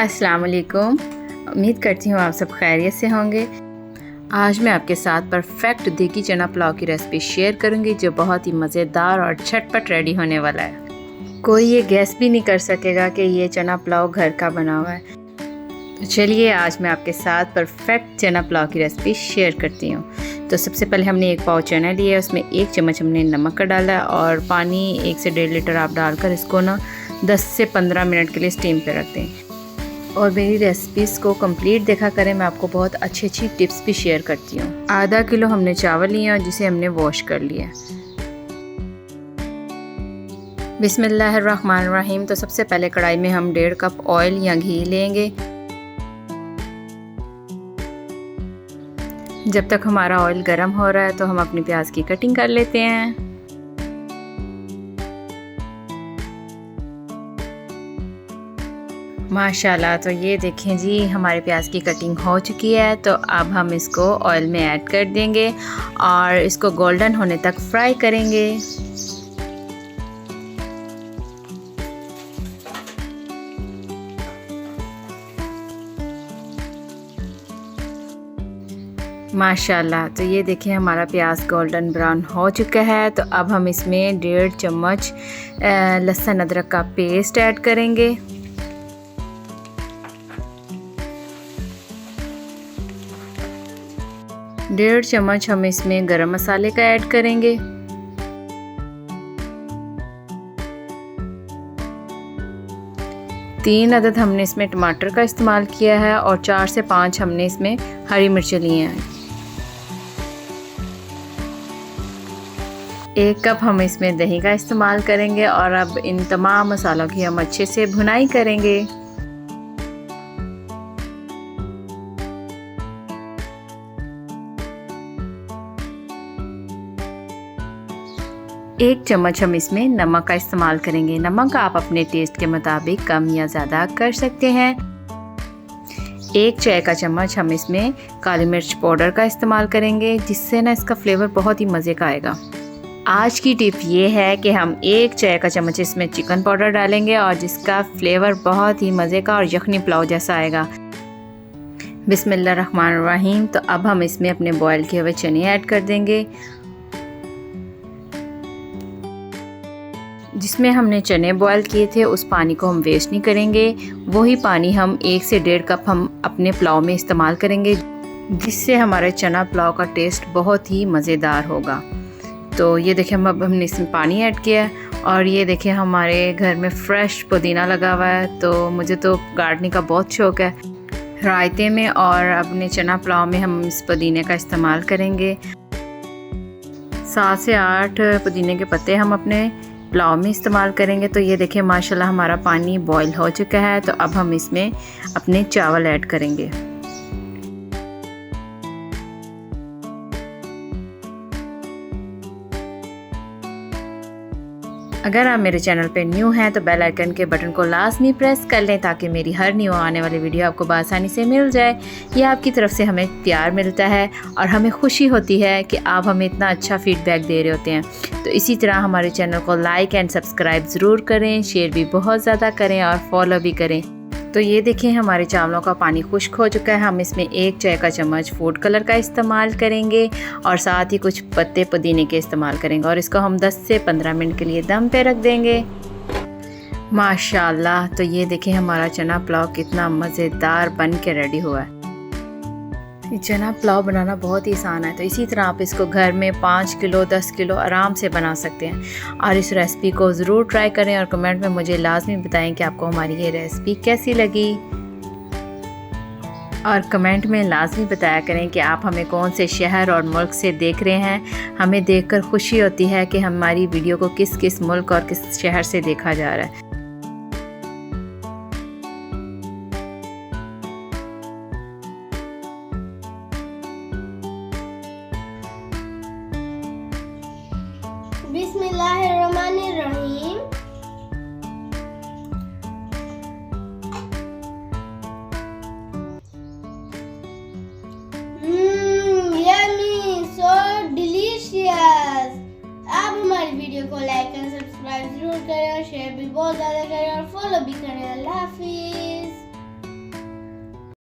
अस्सलाम वालेकुम। उम्मीद करती हूँ आप सब खैरियत से होंगे। आज मैं आपके साथ परफेक्ट देगी चना पुलाव की रेसिपी शेयर करूँगी जो बहुत ही मज़ेदार और झटपट रेडी होने वाला है। कोई ये गैस भी नहीं कर सकेगा कि ये चना पुलाव घर का बना हुआ है। तो चलिए आज मैं आपके साथ परफेक्ट चना पुलाव की रेसिपी शेयर करती हूँ। तो सबसे पहले हमने एक पाव चना लिया है, उसमें 1 चम्मच हमने नमक का डाला है और पानी 1 से 1.5 लीटर आप डालकर इसको ना 10 से 15 मिनट के लिए स्टीम पे रख दें। और मेरी रेसिपीज़ को कंप्लीट देखा करें, मैं आपको बहुत अच्छी टिप्स भी शेयर करती हूँ। आधा किलो हमने चावल लिया जिसे हमने वॉश कर लिया। बिस्मिल्लाहिर्रहमानिर्रहीम। तो सबसे पहले कढ़ाई में हम 1.5 कप ऑयल या घी लेंगे। जब तक हमारा ऑयल गर्म हो रहा है तो हम अपनी प्याज की कटिंग कर लेते हैं। माशाल्लाह, तो ये देखें जी हमारे प्याज की कटिंग हो चुकी है। तो अब हम इसको ऑयल में ऐड कर देंगे और इसको गोल्डन होने तक फ्राई करेंगे। माशाल्लाह, तो ये देखिए हमारा प्याज गोल्डन ब्राउन हो चुका है। तो अब हम इसमें 1.5 चम्मच लहसुन अदरक का पेस्ट ऐड करेंगे। डेढ़ चम्मच हम इसमें गरम मसाले का ऐड करेंगे। तीन अदद हमने इसमें टमाटर का इस्तेमाल किया है और 4 से 5 हमने इसमें हरी मिर्च ली हैं। 1 कप हम इसमें दही का इस्तेमाल करेंगे और अब इन तमाम मसालों की हम अच्छे से भुनाई करेंगे। एक चम्मच हम इसमें नमक का इस्तेमाल करेंगे। नमक आप अपने टेस्ट के मुताबिक कम या ज़्यादा कर सकते हैं। 1 चाय का चम्मच हम इसमें काली मिर्च पाउडर का इस्तेमाल करेंगे, जिससे ना इसका फ्लेवर बहुत ही मज़े का आएगा। आज की टिप ये है कि हम 1 चाय का चम्मच इसमें चिकन पाउडर डालेंगे और जिसका फ्लेवर बहुत ही मज़े का और यखनी पुलाव जैसा आएगा। बिस्मिल्लाहिर्रहमानिर्रहीम। तो अब हम इसमें अपने बॉयल किए हुए चने ऐड कर देंगे। जिसमें हमने चने बॉयल किए थे उस पानी को हम वेस्ट नहीं करेंगे। वही पानी हम 1 से 1.5 कप हम अपने पुलाव में इस्तेमाल करेंगे, जिससे हमारे चना पुलाव का टेस्ट बहुत ही मज़ेदार होगा। तो ये देखिए अब हमने इसमें पानी ऐड किया और ये देखिए हमारे घर में फ्रेश पुदीना लगा हुआ है। तो मुझे तो गार्डनिंग का बहुत शौक़ है। रायते में और अपने चना पुलाव में हम इस पुदीने का इस्तेमाल करेंगे। 7 से 8 पुदीने के पत्ते हम अपने पुलाव में इस्तेमाल करेंगे। तो ये देखिए माशाल्लाह हमारा पानी बॉईल हो चुका है। तो अब हम इसमें अपने चावल ऐड करेंगे। अगर आप मेरे चैनल पे न्यू हैं तो बेल आइकन के बटन को लाजमी प्रेस कर लें ताकि मेरी हर न्यू आने वाली वीडियो आपको आसानी से मिल जाए। ये आपकी तरफ से हमें प्यार मिलता है और हमें खुशी होती है कि आप हमें इतना अच्छा फीडबैक दे रहे होते हैं। तो इसी तरह हमारे चैनल को लाइक एंड सब्सक्राइब ज़रूर करें, शेयर भी बहुत ज़्यादा करें और फॉलो भी करें। तो ये देखिए हमारे चावलों का पानी खुश्क हो चुका है। हम इसमें 1 चाय का चम्मच फूड कलर का इस्तेमाल करेंगे और साथ ही कुछ पत्ते पुदीने के इस्तेमाल करेंगे और इसको हम 10 से 15 मिनट के लिए दम पे रख देंगे। माशाल्लाह, तो ये देखिए हमारा चना पुलाव कितना मज़ेदार बन के रेडी हुआ है। चना पुलाव बनाना बहुत ही आसान है। तो इसी तरह आप इसको घर में 5 किलो 10 किलो आराम से बना सकते हैं और इस रेसिपी को ज़रूर ट्राई करें और कमेंट में मुझे लाजमी बताएं कि आपको हमारी ये रेसिपी कैसी लगी। और कमेंट में लाजमी बताया करें कि आप हमें कौन से शहर और मुल्क से देख रहे हैं। हमें देखकर खुशी होती है कि हमारी वीडियो को किस किस मुल्क और किस शहर से देखा जा रहा है। बिस्मिल्लाहिर्रहमानिर्रहीम। यम्मी, सो डिलीशियस। आप हमारी वीडियो को लाइक एंड सब्सक्राइब जरूर करें और शेयर भी बहुत ज़्यादा करें और फॉलो भी करें। अल्लाह हाफिज़।